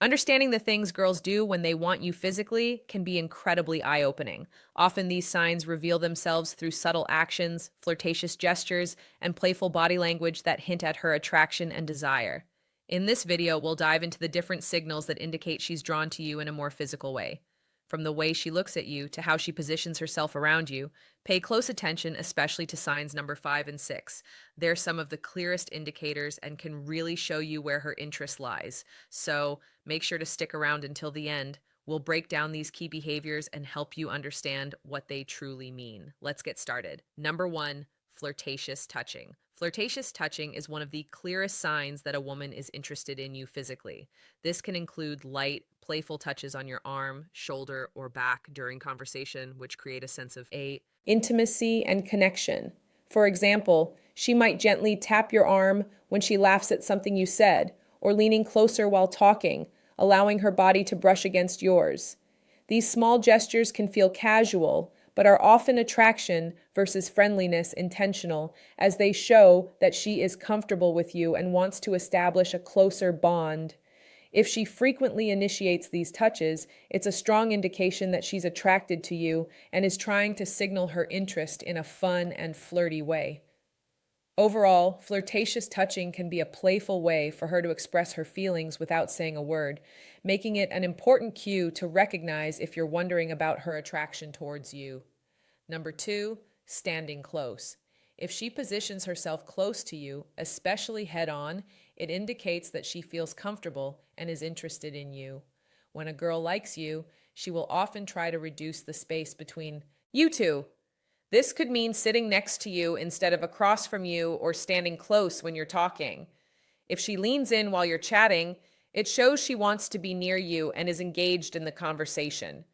Understanding the things girls do when they want you physically can be incredibly eye-opening. Often these signs reveal themselves through subtle actions, flirtatious gestures, and playful body language that hint at her attraction and desire. In this video, we'll dive into the different signals that indicate she's drawn to you in a more physical way. From the way she looks at you to how she positions herself around you, pay close attention, especially to signs number 5 and 6. They're some of the clearest indicators and can really show you where her interest lies. So, make sure to stick around until the end. We'll break down these key behaviors and help you understand what they truly mean. Let's get started. Number 1, flirtatious touching. Flirtatious touching is one of the clearest signs that a woman is interested in you physically. This can include light, playful touches on your arm, shoulder, or back during conversation, which create a sense of intimacy and connection. For example, she might gently tap your arm when she laughs at something you said, or leaning closer while talking, allowing her body to brush against yours. These small gestures can feel casual, but are often attraction versus friendliness intentional, as they show that she is comfortable with you and wants to establish a closer bond. If she frequently initiates these touches, it's a strong indication that she's attracted to you and is trying to signal her interest in a fun and flirty way. Overall, flirtatious touching can be a playful way for her to express her feelings without saying a word, making it an important cue to recognize if you're wondering about her attraction towards you. Number 2, standing close. If she positions herself close to you, especially head-on, it indicates that she feels comfortable and is interested in you. When a girl likes you, she will often try to reduce the space between you two. This could mean sitting next to you instead of across from you or standing close when you're talking. If she leans in while you're chatting, it shows she wants to be near you and is engaged in the conversation.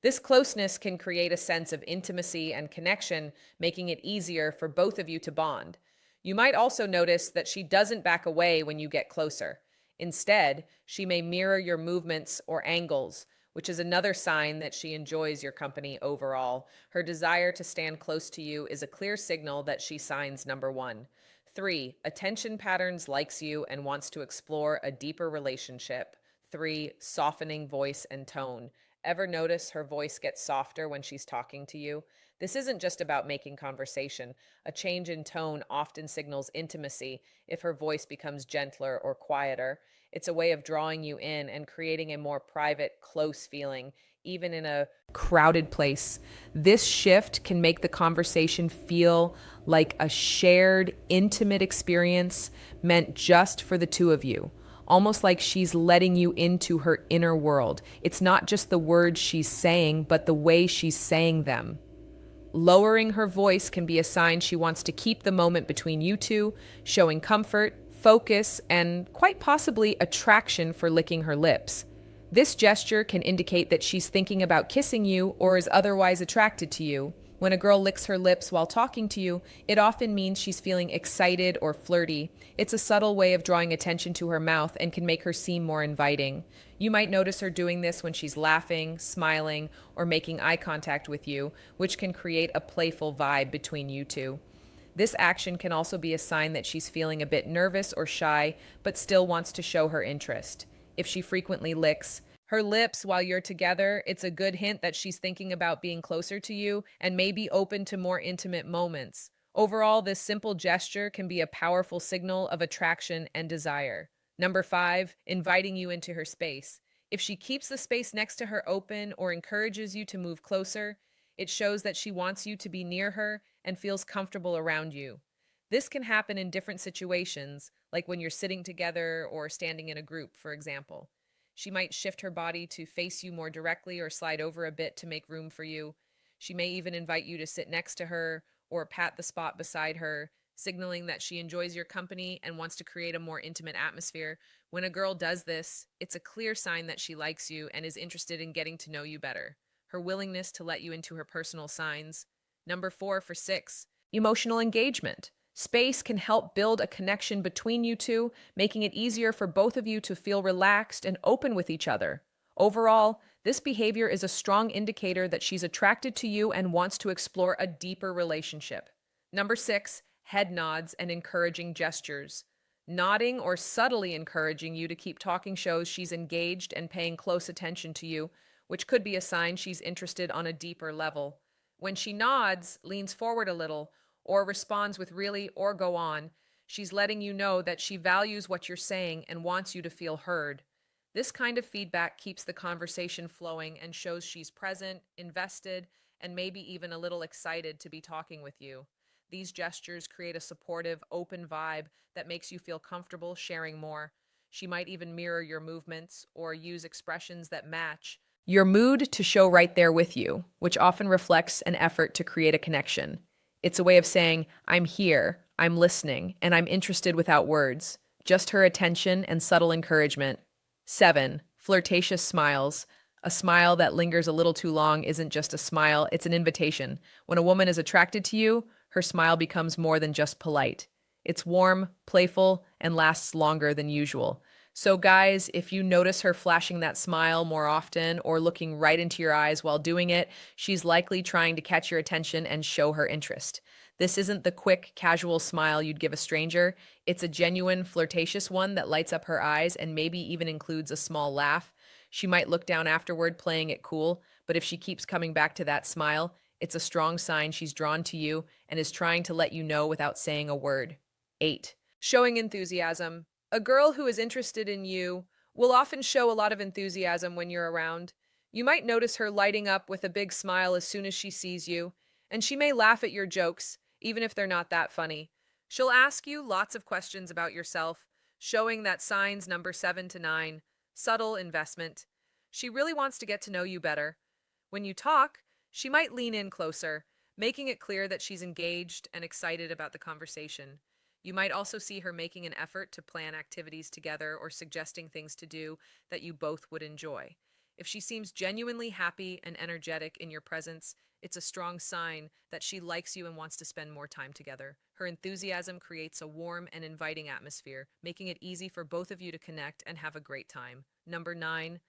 This closeness can create a sense of intimacy and connection, making it easier for both of you to bond. You might also notice that she doesn't back away when you get closer. Instead, she may mirror your movements or angles, which is another sign that she enjoys your company overall. Her desire to stand close to you is a clear signal that she signs number 1. 3, attention patterns, likes you and wants to explore a deeper relationship. 3, softening voice and tone. Ever notice her voice gets softer when she's talking to you? This isn't just about making conversation. A change in tone often signals intimacy if her voice becomes gentler or quieter. It's a way of drawing you in and creating a more private, close feeling, even in a crowded place. This shift can make the conversation feel like a shared, intimate experience meant just for the two of you. Almost like she's letting you into her inner world. It's not just the words she's saying, but the way she's saying them. Lowering her voice can be a sign she wants to keep the moment between you two, showing comfort, focus, and quite possibly attraction for licking her lips. This gesture can indicate that she's thinking about kissing you or is otherwise attracted to you. When a girl licks her lips while talking to you, it often means she's feeling excited or flirty. It's a subtle way of drawing attention to her mouth and can make her seem more inviting. You might notice her doing this when she's laughing, smiling, or making eye contact with you, which can create a playful vibe between you two. This action can also be a sign that she's feeling a bit nervous or shy, but still wants to show her interest. If she frequently licks her lips while you're together, it's a good hint that she's thinking about being closer to you and may be open to more intimate moments. Overall, this simple gesture can be a powerful signal of attraction and desire. Number 5, inviting you into her space. If she keeps the space next to her open or encourages you to move closer, it shows that she wants you to be near her and feels comfortable around you. This can happen in different situations, like when you're sitting together or standing in a group, for example. She might shift her body to face you more directly or slide over a bit to make room for you. She may even invite you to sit next to her or pat the spot beside her, signaling that she enjoys your company and wants to create a more intimate atmosphere. When a girl does this, it's a clear sign that she likes you and is interested in getting to know you better. Her willingness to let you into her personal signs. Number 4 for 6, emotional engagement. Space can help build a connection between you two, making it easier for both of you to feel relaxed and open with each other. Overall, this behavior is a strong indicator that she's attracted to you and wants to explore a deeper relationship. Number 6, head nods and encouraging gestures. Nodding or subtly encouraging you to keep talking shows she's engaged and paying close attention to you, which could be a sign she's interested on a deeper level. When she nods, leans forward a little, or responds with really or go on, she's letting you know that she values what you're saying and wants you to feel heard. This kind of feedback keeps the conversation flowing and shows she's present, invested, and maybe even a little excited to be talking with you. These gestures create a supportive, open vibe that makes you feel comfortable sharing more. She might even mirror your movements or use expressions that match your mood to show right there with you, which often reflects an effort to create a connection. It's a way of saying, I'm here, I'm listening, and I'm interested without words. Just her attention and subtle encouragement. 7. Flirtatious smiles. A smile that lingers a little too long isn't just a smile, it's an invitation. When a woman is attracted to you, her smile becomes more than just polite. It's warm, playful, and lasts longer than usual. So, guys, if you notice her flashing that smile more often or looking right into your eyes while doing it, she's likely trying to catch your attention and show her interest. This isn't the quick, casual smile you'd give a stranger. It's a genuine, flirtatious one that lights up her eyes and maybe even includes a small laugh. She might look down afterward, playing it cool, but if she keeps coming back to that smile, it's a strong sign she's drawn to you and is trying to let you know without saying a word. 8. Showing enthusiasm. A girl who is interested in you will often show a lot of enthusiasm when you're around. You might notice her lighting up with a big smile as soon as she sees you, and she may laugh at your jokes, even if they're not that funny. She'll ask you lots of questions about yourself, showing that signs number 7 to 9, subtle investment. She really wants to get to know you better. When you talk, she might lean in closer, making it clear that she's engaged and excited about the conversation. You might also see her making an effort to plan activities together or suggesting things to do that you both would enjoy. If she seems genuinely happy and energetic in your presence, it's a strong sign that she likes you and wants to spend more time together. Her enthusiasm creates a warm and inviting atmosphere, making it easy for both of you to connect and have a great time. Number 9,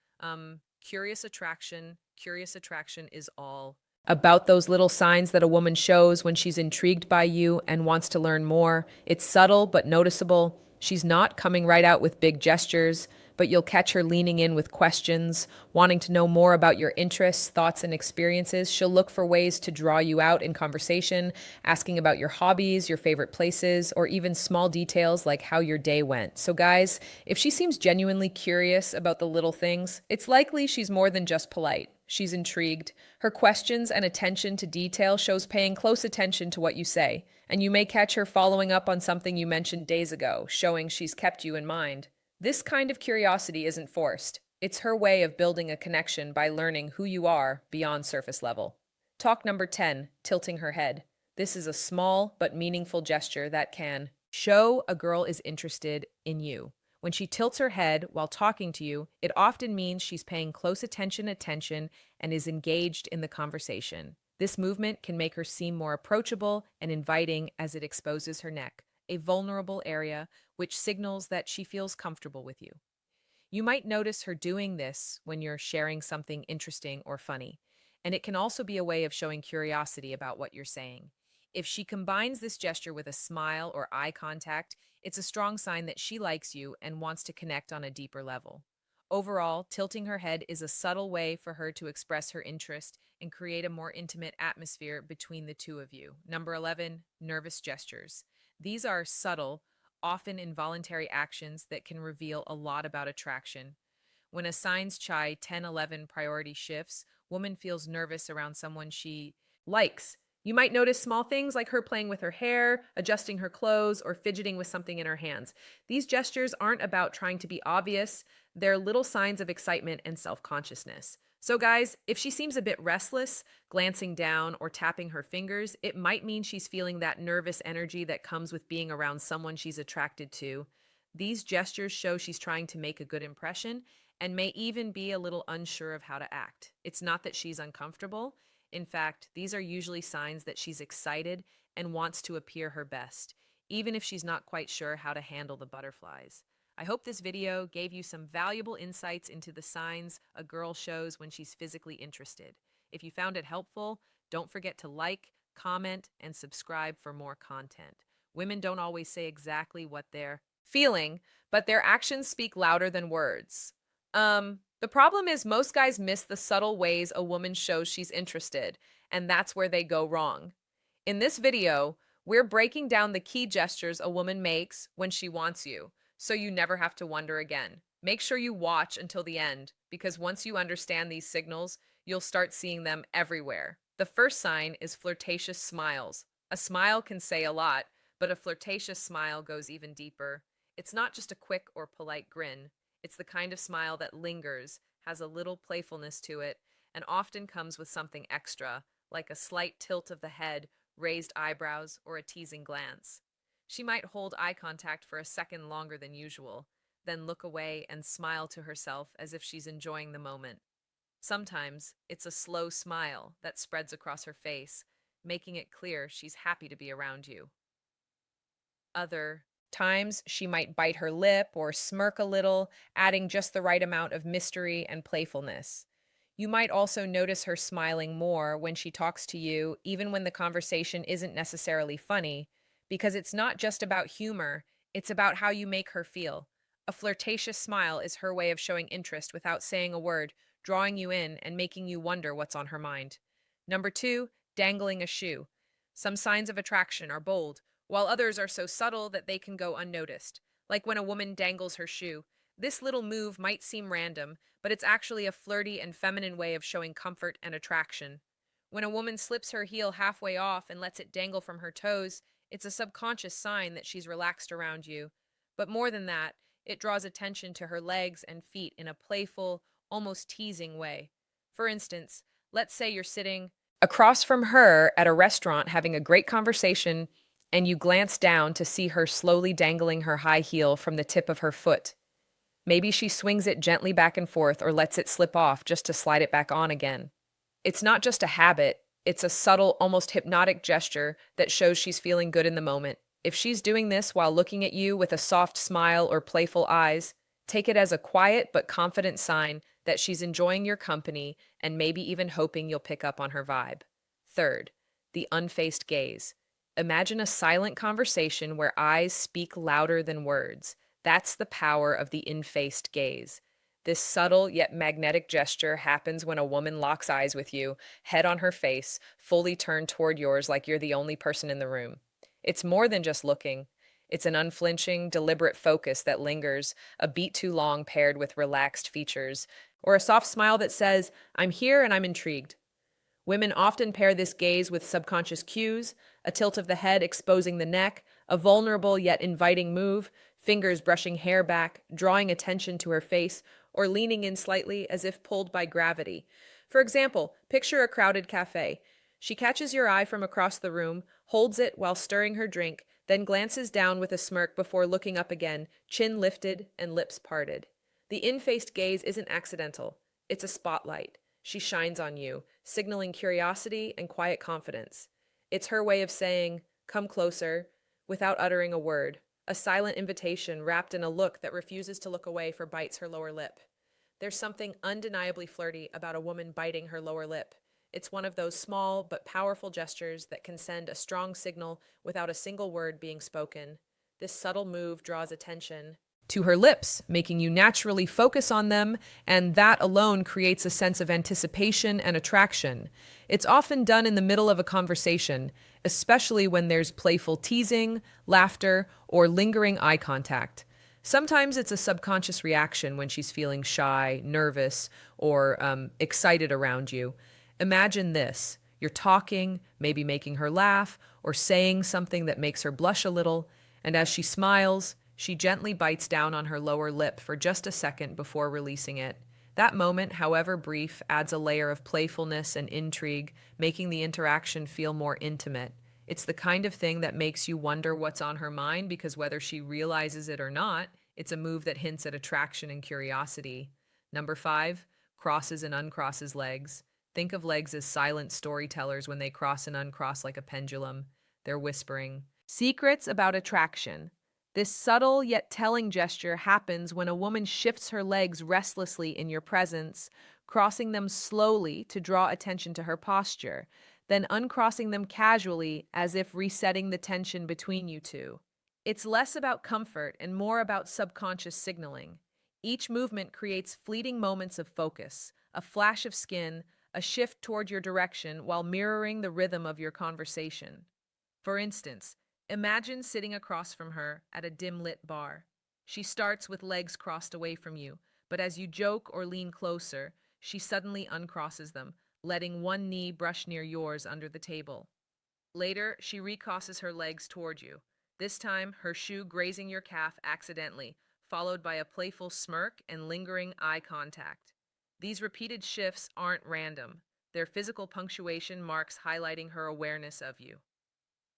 curious attraction. Curious attraction is all about those little signs that a woman shows when she's intrigued by you and wants to learn more. It's subtle but noticeable. She's not coming right out with big gestures, but you'll catch her leaning in with questions, wanting to know more about your interests, thoughts, and experiences. She'll look for ways to draw you out in conversation, asking about your hobbies, your favorite places, or even small details like how your day went. So, guys, if she seems genuinely curious about the little things, it's likely she's more than just polite. She's intrigued. Her questions and attention to detail shows paying close attention to what you say, and you may catch her following up on something you mentioned days ago, showing she's kept you in mind. This kind of curiosity isn't forced. It's her way of building a connection by learning who you are beyond surface level. Talk number 10, tilting her head. This is a small but meaningful gesture that can show a girl is interested in you. When she tilts her head while talking to you, it often means she's paying close attention and is engaged in the conversation. This movement can make her seem more approachable and inviting as it exposes her neck, a vulnerable area which signals that she feels comfortable with you. You might notice her doing this when you're sharing something interesting or funny, and it can also be a way of showing curiosity about what you're saying. If she combines this gesture with a smile or eye contact, it's a strong sign that she likes you and wants to connect on a deeper level. Overall, tilting her head is a subtle way for her to express her interest and create a more intimate atmosphere between the two of you. Number 11, nervous gestures. These are subtle, often involuntary actions that can reveal a lot about attraction. When a sign's chai 1011 priority shifts, woman feels nervous around someone she likes. You might notice small things like her playing with her hair, adjusting her clothes, or fidgeting with something in her hands. These gestures aren't about trying to be obvious, they're little signs of excitement and self consciousness. So, guys, if she seems a bit restless, glancing down, or tapping her fingers, it might mean she's feeling that nervous energy that comes with being around someone she's attracted to. These gestures show she's trying to make a good impression and may even be a little unsure of how to act. It's not that she's uncomfortable. In fact, these are usually signs that she's excited and wants to appear her best, even if she's not quite sure how to handle the butterflies. I hope this video gave you some valuable insights into the signs a girl shows when she's physically interested. If you found it helpful, don't forget to like, comment, and subscribe for more content. Women don't always say exactly what they're feeling, but their actions speak louder than words. The problem is most guys miss the subtle ways a woman shows she's interested, and that's where they go wrong. In this video, we're breaking down the key gestures a woman makes when she wants you, so you never have to wonder again. Make sure you watch until the end, because once you understand these signals, you'll start seeing them everywhere. The first sign is flirtatious smiles. A smile can say a lot, but a flirtatious smile goes even deeper. It's not just a quick or polite grin. It's the kind of smile that lingers, has a little playfulness to it, and often comes with something extra, like a slight tilt of the head, raised eyebrows, or a teasing glance. She might hold eye contact for a second longer than usual, then look away and smile to herself as if she's enjoying the moment. Sometimes it's a slow smile that spreads across her face, making it clear she's happy to be around you. Other times, she might bite her lip or smirk a little, adding just the right amount of mystery and playfulness. You might also notice her smiling more when she talks to you, even when the conversation isn't necessarily funny, because it's not just about humor, it's about how you make her feel. A flirtatious smile is her way of showing interest without saying a word, drawing you in and making you wonder what's on her mind. Number two, dangling a shoe. Some signs of attraction are bold, while others are so subtle that they can go unnoticed, like when a woman dangles her shoe. This little move might seem random, but it's actually a flirty and feminine way of showing comfort and attraction. When a woman slips her heel halfway off and lets it dangle from her toes, it's a subconscious sign that she's relaxed around you. But more than that, it draws attention to her legs and feet in a playful, almost teasing way. For instance, let's say you're sitting across from her at a restaurant having a great conversation, and you glance down to see her slowly dangling her high heel from the tip of her foot. Maybe she swings it gently back and forth or lets it slip off just to slide it back on again. It's not just a habit, it's a subtle, almost hypnotic gesture that shows she's feeling good in the moment. If she's doing this while looking at you with a soft smile or playful eyes, take it as a quiet but confident sign that she's enjoying your company and maybe even hoping you'll pick up on her vibe. Third, the unfaced gaze. Imagine a silent conversation where eyes speak louder than words. That's the power of the in-faced gaze. This subtle yet magnetic gesture happens when a woman locks eyes with you, head on her face, fully turned toward yours like you're the only person in the room. It's more than just looking. It's an unflinching, deliberate focus that lingers, a beat too long paired with relaxed features, or a soft smile that says, I'm here and I'm intrigued. Women often pair this gaze with subconscious cues, a tilt of the head exposing the neck, a vulnerable yet inviting move, fingers brushing hair back, drawing attention to her face, or leaning in slightly as if pulled by gravity. For example, picture a crowded cafe. She catches your eye from across the room, holds it while stirring her drink, then glances down with a smirk before looking up again, chin lifted and lips parted. The in-faced gaze isn't accidental. It's a spotlight. She shines on you, signaling curiosity and quiet confidence. It's her way of saying, come closer, without uttering a word, a silent invitation wrapped in a look that refuses to look away for bites her lower lip. There's something undeniably flirty about a woman biting her lower lip. It's one of those small but powerful gestures that can send a strong signal without a single word being spoken. This subtle move draws attention to her lips, making you naturally focus on them, and that alone creates a sense of anticipation and attraction. It's often done in the middle of a conversation, especially when there's playful teasing, laughter, or lingering eye contact. Sometimes it's a subconscious reaction when she's feeling shy, nervous, or excited around you. Imagine this. You're talking, maybe making her laugh, or saying something that makes her blush a little, and as she smiles, she gently bites down on her lower lip for just a second before releasing it. That moment, however brief, adds a layer of playfulness and intrigue, making the interaction feel more intimate. It's the kind of thing that makes you wonder what's on her mind because whether she realizes it or not, it's a move that hints at attraction and curiosity. Number five, crosses and uncrosses legs. Think of legs as silent storytellers when they cross and uncross like a pendulum. They're whispering secrets about attraction. This subtle yet telling gesture happens when a woman shifts her legs restlessly in your presence, crossing them slowly to draw attention to her posture, then uncrossing them casually as if resetting the tension between you two. It's less about comfort and more about subconscious signaling. Each movement creates fleeting moments of focus, a flash of skin, a shift toward your direction while mirroring the rhythm of your conversation. For instance, imagine sitting across from her at a dim lit bar. She starts with legs crossed away from you, but as you joke or lean closer, she suddenly uncrosses them, letting one knee brush near yours under the table. Later, she recrosses her legs toward you, this time her shoe grazing your calf accidentally, followed by a playful smirk and lingering eye contact. These repeated shifts aren't random. Their physical punctuation marks highlighting her awareness of you.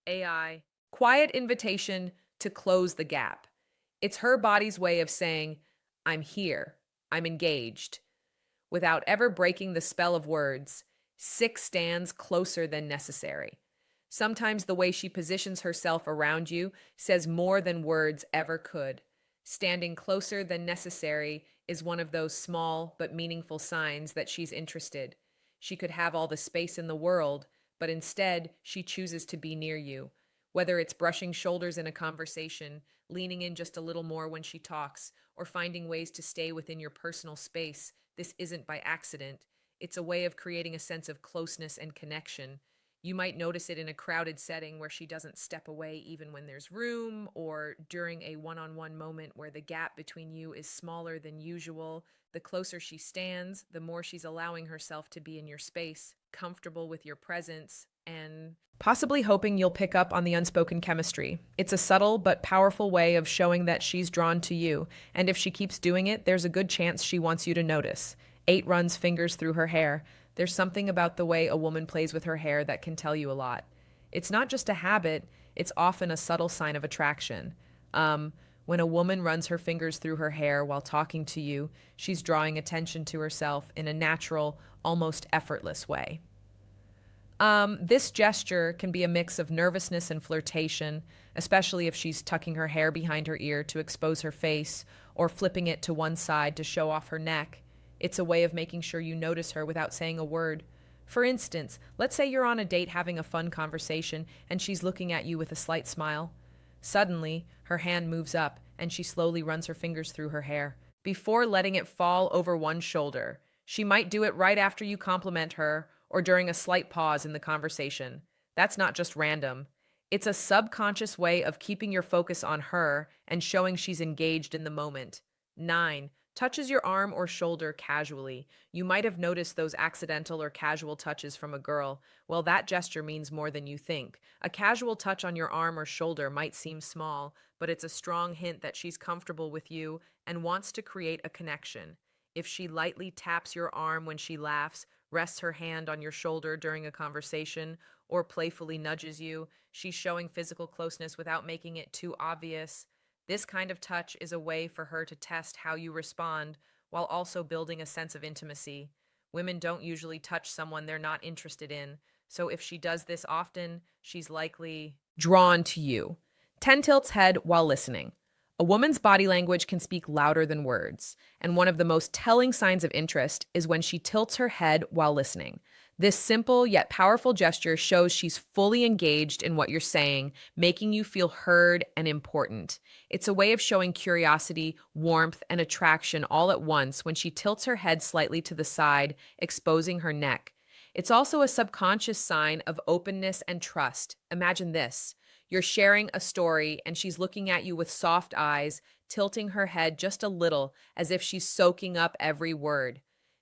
AI, quiet invitation to close the gap. It's her body's way of saying, I'm here, I'm engaged. Without ever breaking the spell of words, six stands closer than necessary. Sometimes the way she positions herself around you says more than words ever could. Standing closer than necessary is one of those small but meaningful signs that she's interested. She could have all the space in the world, but instead she chooses to be near you. Whether it's brushing shoulders in a conversation, leaning in just a little more when she talks, or finding ways to stay within your personal space, this isn't by accident. It's a way of creating a sense of closeness and connection. You might notice it in a crowded setting where she doesn't step away even when there's room, or during a one on one moment where the gap between you is smaller than usual. The closer she stands, the more she's allowing herself to be in your space, comfortable with your presence, and possibly hoping you'll pick up on the unspoken chemistry. It's a subtle but powerful way of showing that she's drawn to you, and if she keeps doing it, there's a good chance she wants you to notice. 8 runs fingers through her hair. There's something about the way a woman plays with her hair that can tell you a lot. It's not just a habit, it's often a subtle sign of attraction. When a woman runs her fingers through her hair while talking to you, she's drawing attention to herself in a natural, almost effortless way. This gesture can be a mix of nervousness and flirtation, especially if she's tucking her hair behind her ear to expose her face or flipping it to one side to show off her neck. It's a way of making sure you notice her without saying a word. For instance, let's say you're on a date having a fun conversation and she's looking at you with a slight smile. Suddenly, her hand moves up and she slowly runs her fingers through her hair before letting it fall over one shoulder. She might do it right after you compliment her or during a slight pause in the conversation. That's not just random. It's a subconscious way of keeping your focus on her and showing she's engaged in the moment. 9. Touches your arm or shoulder casually. You might have noticed those accidental or casual touches from a girl. Well, that gesture means more than you think. A casual touch on your arm or shoulder might seem small, but it's a strong hint that she's comfortable with you and wants to create a connection. If she lightly taps your arm when she laughs, rests her hand on your shoulder during a conversation, or playfully nudges you, she's showing physical closeness without making it too obvious. This kind of touch is a way for her to test how you respond while also building a sense of intimacy. Women don't usually touch someone they're not interested in, so if she does this often, she's likely drawn to you. 10 tilts head while listening. A woman's body language can speak louder than words, and one of the most telling signs of interest is when she tilts her head while listening. This simple yet powerful gesture shows she's fully engaged in what you're saying, making you feel heard and important. It's a way of showing curiosity, warmth, and attraction all at once when she tilts her head slightly to the side, exposing her neck. It's also a subconscious sign of openness and trust. Imagine this. You're sharing a story, and she's looking at you with soft eyes, tilting her head just a little as if she's soaking up every word.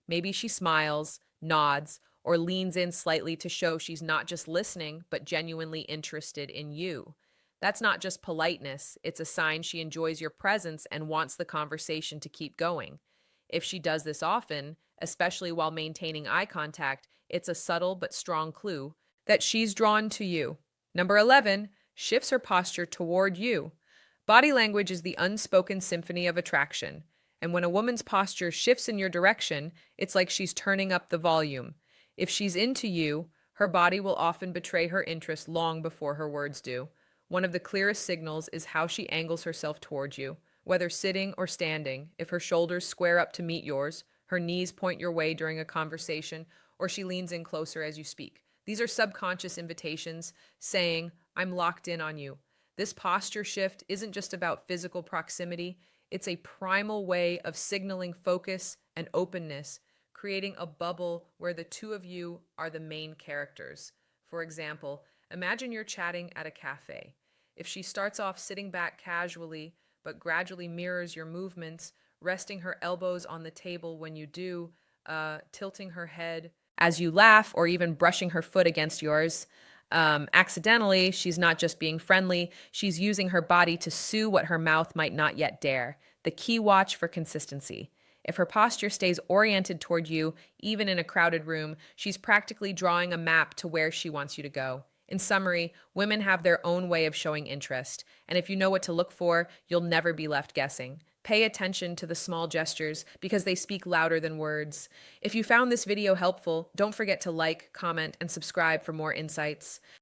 Maybe she smiles, nods, or leans in slightly to show she's not just listening, but genuinely interested in you. That's not just politeness, it's a sign she enjoys your presence and wants the conversation to keep going. If she does this often, especially while maintaining eye contact, it's a subtle but strong clue that she's drawn to you. Number 11, shifts her posture toward you. Body language is the unspoken symphony of attraction, and when a woman's posture shifts in your direction, it's like she's turning up the volume. If she's into you, her body will often betray her interest long before her words do. One of the clearest signals is how she angles herself toward you, whether sitting or standing. If her shoulders square up to meet yours, her knees point your way during a conversation, or she leans in closer as you speak. These are subconscious invitations saying, I'm locked in on you. This posture shift isn't just about physical proximity, it's a primal way of signaling focus and openness, creating a bubble where the two of you are the main characters. For example, imagine you're chatting at a cafe. If she starts off sitting back casually, but gradually mirrors your movements, resting her elbows on the table when you do, tilting her head as you laugh, or even brushing her foot against yours, accidentally, she's not just being friendly, she's using her body to sue what her mouth might not yet dare. The key watch for consistency. If her posture stays oriented toward you, even in a crowded room, she's practically drawing a map to where she wants you to go. In summary, women have their own way of showing interest, and if you know what to look for, you'll never be left guessing. Pay attention to the small gestures because they speak louder than words. If you found this video helpful, don't forget to like, comment, and subscribe for more insights.